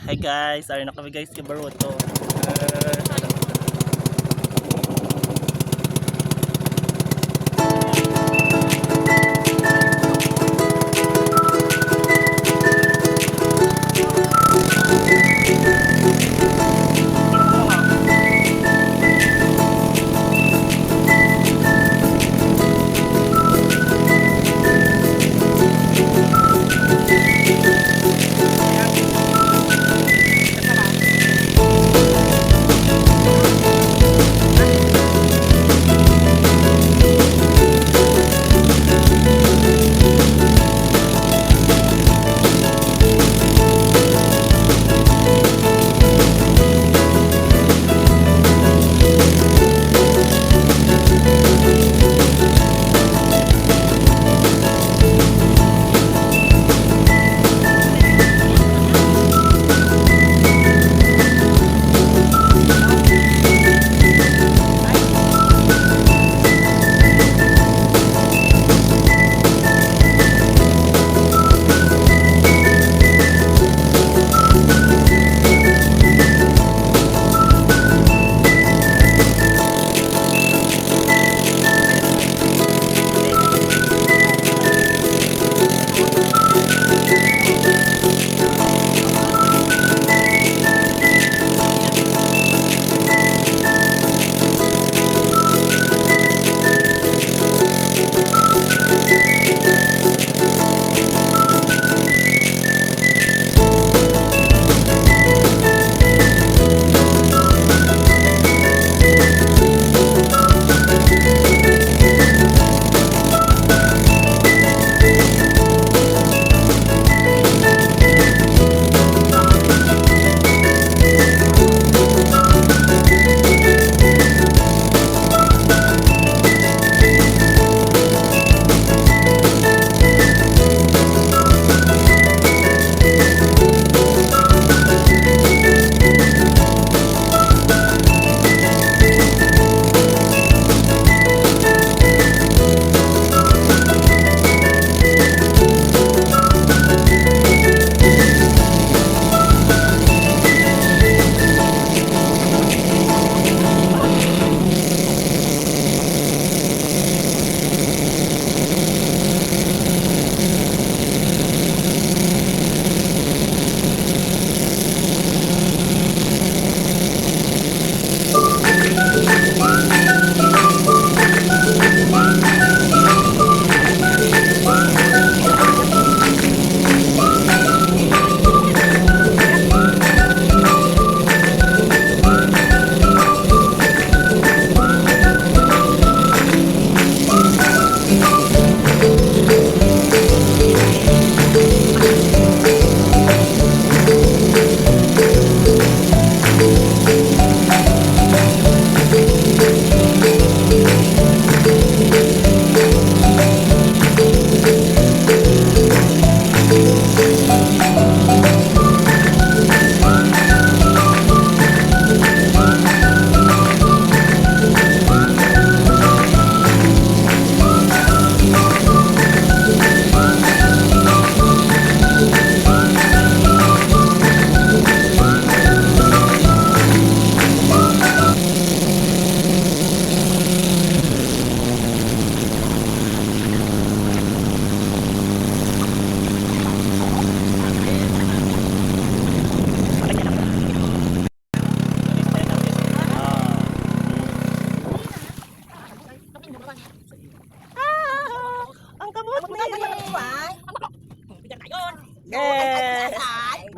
Hi guys, ari na kami guys kay Baruto.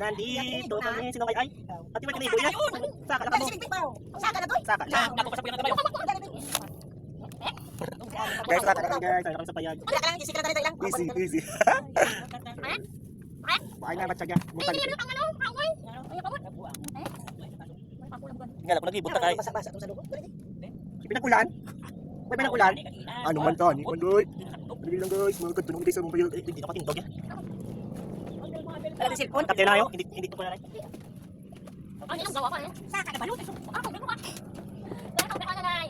Nandito kami, sino kay ay? Ati ba kanibo yan? Saka na mo. Saka na doy. Saka na. Ako pa sa puyang kabayo. Guys, saka na kami guys. Saka kami sa payag. Wala ka lang, sikra dali lang. Easy, easy. Bakay na batsaga. Buntag. Ngala ko nagibot ta kay. Basa-basa tong sa dugo. Pinakulan? May pinakulan? Ano man to? Ni kondoy. Dili lang guys, mga kadto sa mong payag. Hindi ako tindog ya. Wala cellphone. Kapte na ayo, hindi ko na rin. Ano ang gawa ko eh? Saka na balot. Ako dito ka. Ako na kanay.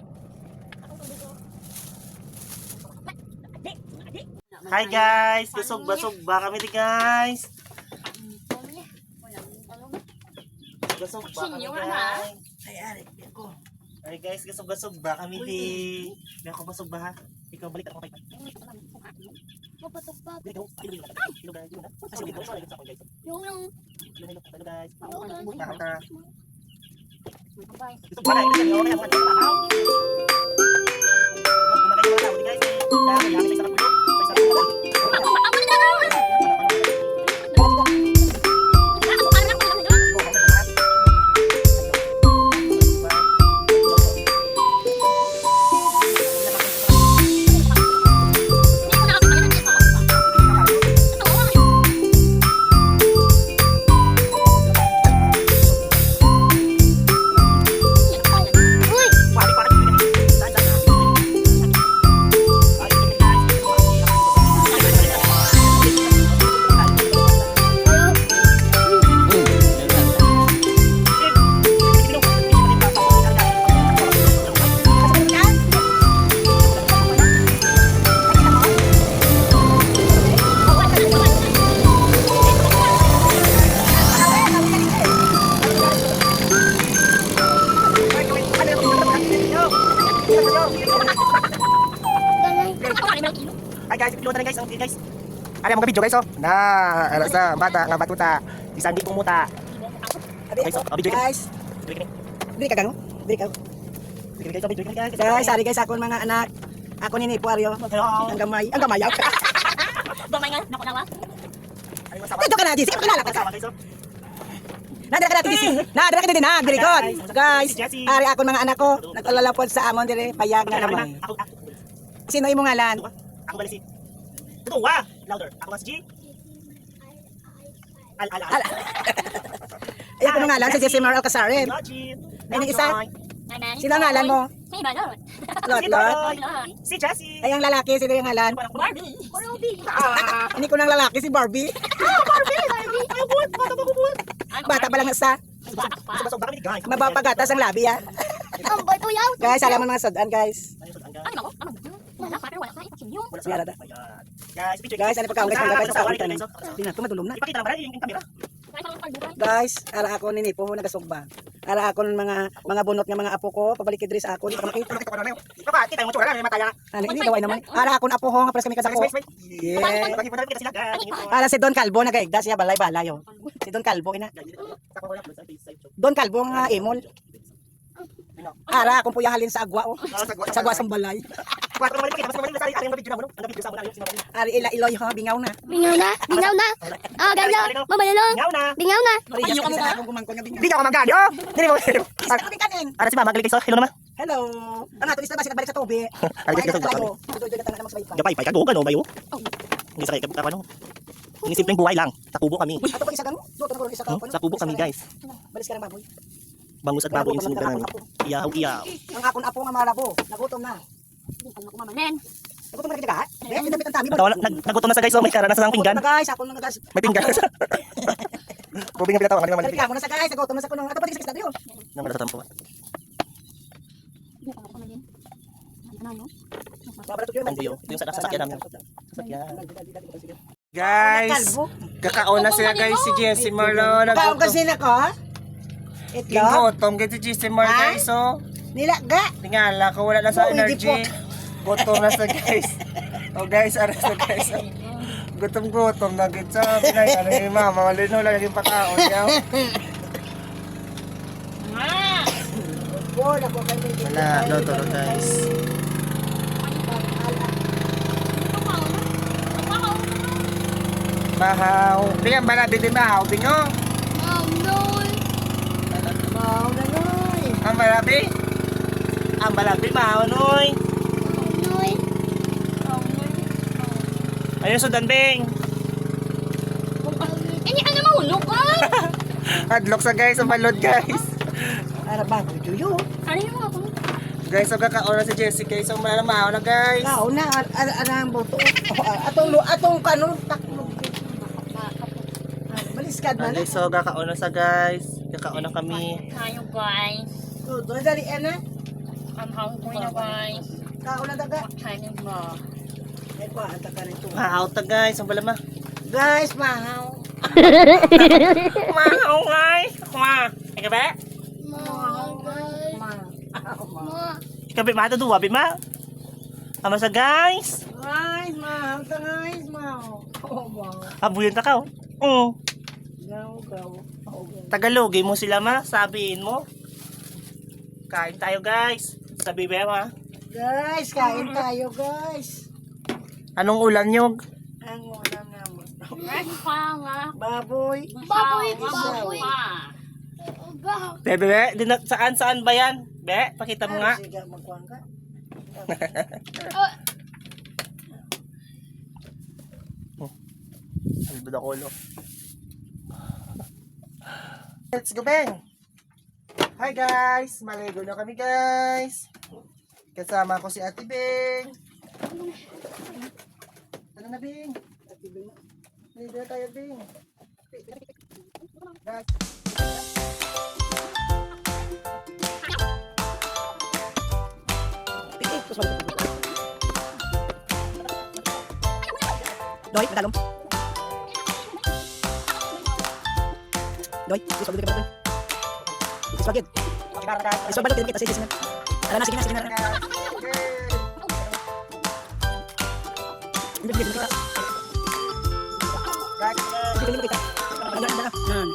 Hi guys, kusog-basog ba kami di guys? Gasog-gasog ba kami Sinyo, guys? Ay, ari, ako. Ay guys, gasog-gasog ba kami di? May ako basog ba ha? Ikaw balik ako kay. Mapatok-patok. Ikaw, ilo guys, ilo na. Kasi ilo sorry sa ako guys. Yung Ilo guys. yung Nakaka. Bye. Gusto ba kayo niyo kaya mga tao? Kumakain mga tao di guys. Dami sa sarap ulo. Sa sarap ulo. Hi guys, pilutan na guys, okay guys. Ada mga video guys oh. Nah, ala sa bata nga batuta. Di sandi pumuta. Guys, oh, video Guys, dili ka gano? Dili ka. Video guys. Guys, ari guys ako mga anak. Ako ni Nipo Aryo. Hello. Ang gamay. Ang gamay. Gamay nga, naku nawa. Ay masama. Dito ka na, Jesse. Kilala ka. Masama guys oh. Nadira ka natin, Jesse. Nadira ka din na. Very good. Guys, ari ako mga anak ko. Nagkalalapod sa amon dire. Payag na naman. Ako Sino imong ngalan? ako bali si. Ito wa, louder. Ako mas G. Al. Ay, ako ng ngalan si Jesse Mar Alcasarin. Ay, yung isa? Sino ang ngalan mo? May balot. Lot. Si Jessie. Ay, ang lalaki, sino yung ngalan? Barbie. Barbie. Hindi ko ng lalaki, si Barbie. Bata pa lang isa. Basog ba kami guys? Mabapagatas ang labi, ha? Ang boy po yaw. Guys, alam mo mga sudan, guys. Ano ako? Ano? Wala pa pero wala ka ipakin yun. Yan, ada. Guys, picture. Guys, ano pagkaon, guys? Guys, sa ulitan. Tingnan, tumadulong na. Ipakita naman yung camera. Kaya sa pagbuhay. Guys, ara ako ni Nipo, nagasugba. Ara ako ng mga bunot ng mga apo ko, pabalik diri sa ako. Hindi pa makita. Ito ko na. Ito kita yung tsura na mataya. Ano, hindi gawin naman. Ara ako na apo ho, nga pres kami kasako. Yeah. Bagi pa kita sila guys. Ara si Don Calvo, nagaigda siya, balay-balay, oh. Si Don Calvo, ina. Don Calvo nga imol. Ara, akong puyahalin sa agwa, oh. Sa agwa sa balay. Kuwat ko naman kita, mas naman sa ari ang video na mo. Ang video sa mo na yun. Ari, ila-iloy, ha, bingaw na. Bingaw na. Bingaw na. Ah, galo. Mamalalo. Ngaw na. Bingaw na. Ayun ka mo akong gumangkon nga bingaw. Hindi ako magano. Dili mo. Isa kami kanin. Ara si Mama galing so. Hello naman. Hello. Ang ato isa ba balik sa tubi. Ari dito sa tayo. Tuloy na tangan magsabay pa. Gapay pa kago gano bayo. Hindi sa kay ano. Ini simpleng buhay lang. Sa kubo kami. Ato pa isa gano? Duto na ko isa ka. Sa kubo kami guys. Balis ka ng baboy. Bangus at baboy yung sinugan namin. Iyaw. Ang akon apo nga malabo. Nagutom na. Hindi pa kumamanen. Nagutom na kita. Eh, pinapit ang tami. Nagutom na sa guys so may karanasan ng pinggan. Guys, ako na guys. May pinggan. Pubing nga pinatawa kanina man. Balik mo na sa guys. Nagutom na sa kuno. Ato pa sa kita. Nang sa tampo. Hindi pa kumamanen. Ano? Ang buyo. Ito yung sasakyan namin. Sasakyan. Guys, kakaon na sila guys si Jessie Marlo. Kaon kasi na ko. Itlog. Gutom kasi si Jessie Marlo guys. So, Nilaga. tingala ko wala na sa Oo, hindi energy. Gutom na sa guys. Oh guys, aras na guys. Gutom na gid sa pinay ano ni mama, malino lang yung pakaon niya. Wala ko kay Wala, loto na guys. Bahaw. Tingnan ba natin din bahaw, tingnan. Ang malabi. Ang malabi bahaw noy. Ayun sudan beng. Hindi ka na mahulog ka. Hadlok sa guys, ang balod guys. Ara ba ko juyo. Ano yung ako? Guys, so kakaon na si Jessie guys. So malamaw na guys. Kaon na ang boto. Atong kanon taklo. Baliskad na na. Okay, so kakaon na sa guys. Kakaon na kami. Tayo guys. Doon dali ana. Ang hungry na guys. Kaon na daga. Kainin mo. Ay ko anta ka nito. Out na guys, ang balama. Guys, mahaw. Mahaw guys. Ma. Ikaw ba? Ma. Ikaw ba matuduwa, ma? Ama sa guys. Guys, ma. Ang guys, ma. Oh, ma. Abuyan ta ka, oh. Oo. Gaw. Tagalogin mo sila, ma. Sabihin mo. Kain tayo, guys. Sabi ba, ma? Guys, kain tayo, guys. Anong ulam nyo? Ang ulam naman. Panga. Baboy. Baboy. Bebe, saan ba yan? Be, pakita mo nga. Sige, magkuhan ka. Ang budakulo. Let's go, Beng! Hi guys! Maligo na kami guys! Kasama ko si Ate Beng! Ano na, Beng? Ate Beng. Maligo na tayo, Beng! Guys! Doy, madalom. Doy, isog dito ka ba? Isogid. Isog balot kita sige. Ala na sige na. Hindi kita. Hindi kita. Nan.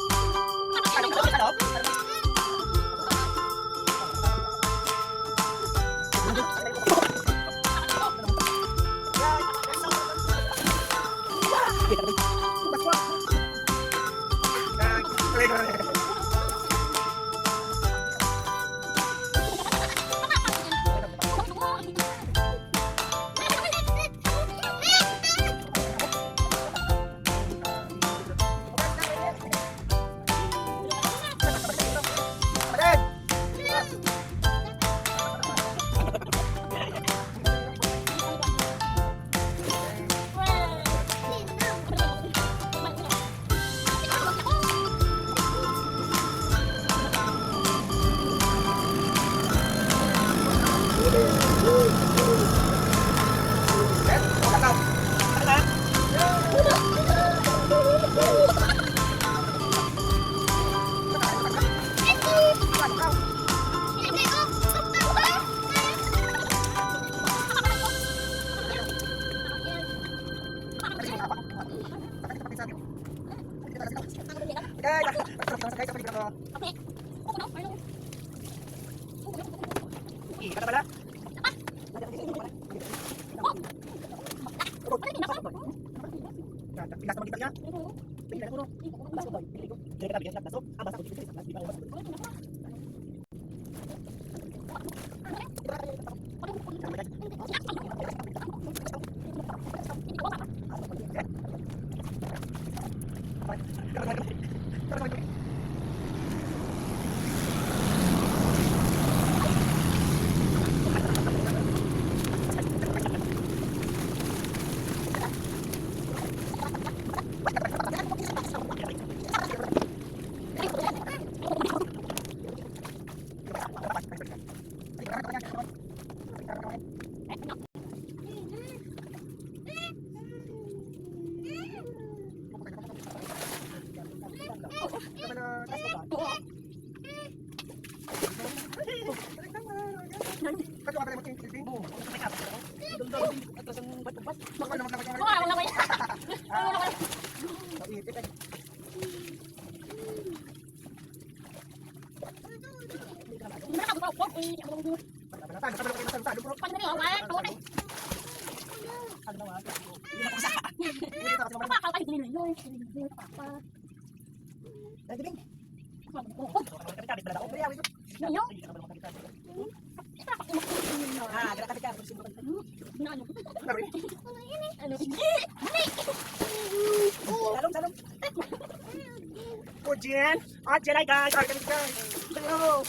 Jen! Ah, Jen, hi guys! Sorry kami guys! Hello!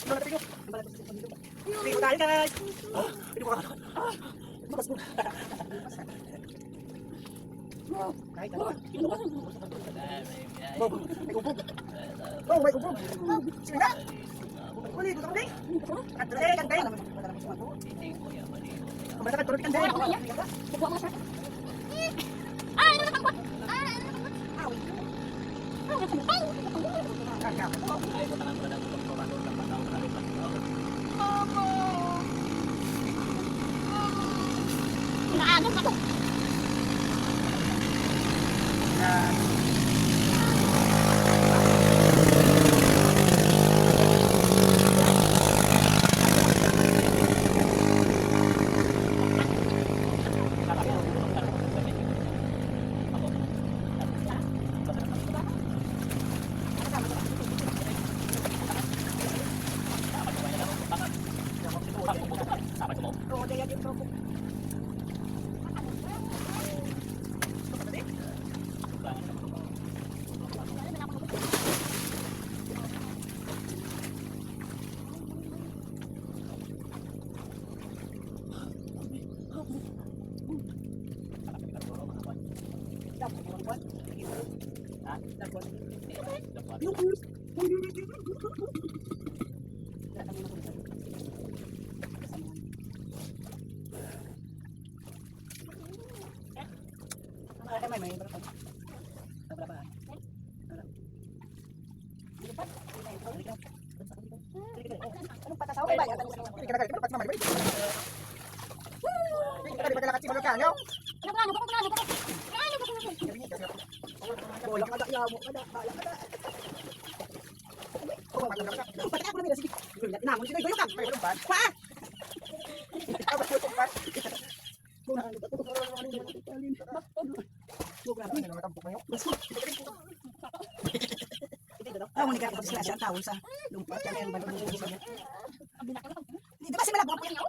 Dito tayo guys! Dito ko ka! Bukas mo! Kahit ano? Bob! May ubog! Oh, may ubog! Sino na? Uli, gusto ko din! At tuloy, kantay! Kumasa ka, tuloy kantay! Naanog na to. Anong patasaw kay bayan? Hindi ka nagalit. Ba't naman? Hindi ka nagalit. Kasi mo ka, no? Bolak kada yaw mo kada bala kada. Pati ako na nila sige. Inamon sila goyo kang. Pa. Ah, mo ni ka sila siya tawon sa lumpat kaya ang balon ng isa. Di ba si malabo po yan?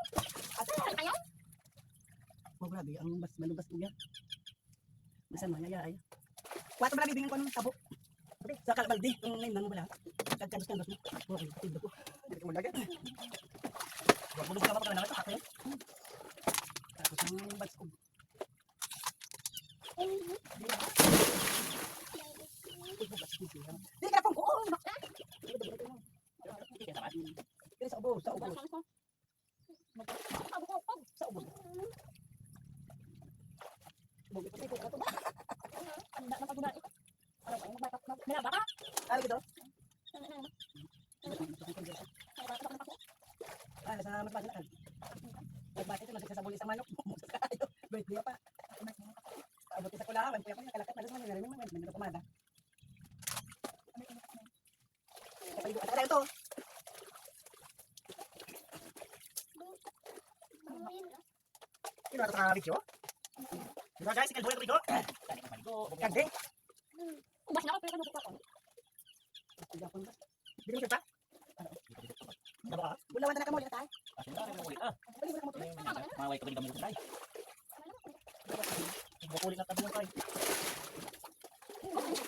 Oh, grabe ang malubas po yan. Masan man ya ay. Kuwato bala bibingin ko ng tabo. Sa Kalabaldi, yung name mo bala. Kandos-kandos mo. Okay, tindo ko. Hindi ko malagay. Bulog ka ba ka na ito? Ako yun. Tapos ang bats ko. Hindi ka na pong kuon. Kaya sa ubo, sa ubo. Sa ubo. Bugi pati ko ka to. Ano dito? Ah, nasa magbasan na. Magbasan ito, nagsasabuli sa manok. Birthday pa. Abot sa kulawan, kaya ko niya kalakat na doon namin namin namin kumada. At kaya ito. Sino ito sa video? Diba guys, ikalbuhay ko video? Ganda eh. Ubas na ako pero ano ko. Bigyan mo siya pa? Bulawan na nakamuli na tayo. Maway ka rin kami tayo. Bukulit na tabi ng tayo.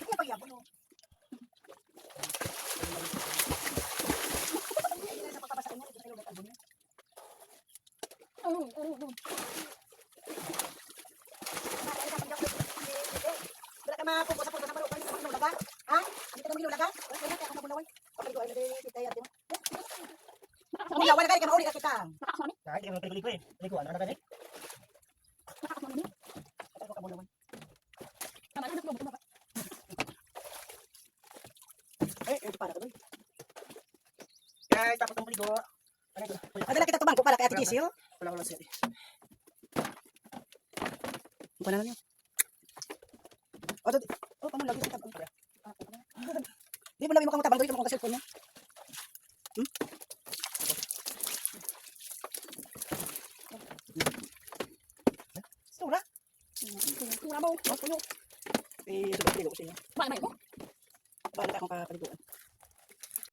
Kaya pag-iapon mo. Sa pagpapasa mo, ito sa lugar album niya. Wala ka mapupo sa puso sa malupan. Hindi ka maginulaga. Ha? Hindi ka maginulaga? Wala ka na, kaya ako nabulaway. Okay, ko ay nade-kita yan. Bulawan na ka, mauli ka kita. Kahit yung pelikuli ko eh. Pelikuli, ano na ganit? Ako ka bulawan. Eh, ito para ka doon. Guys, tapos ng pelikuli. Ano ito? Adala kita tumangko para kay Ate Kisi, oh. Wala ko lang siya eh. Ano pa na niyo? Oh, kamu lagi kita. Di mo labi mo kang tabang dito mo kang cellphone niya. Sura. Sura mo. Eh, sudah piligo ko siya. Bye bye mo. Balik akong kapaliguan.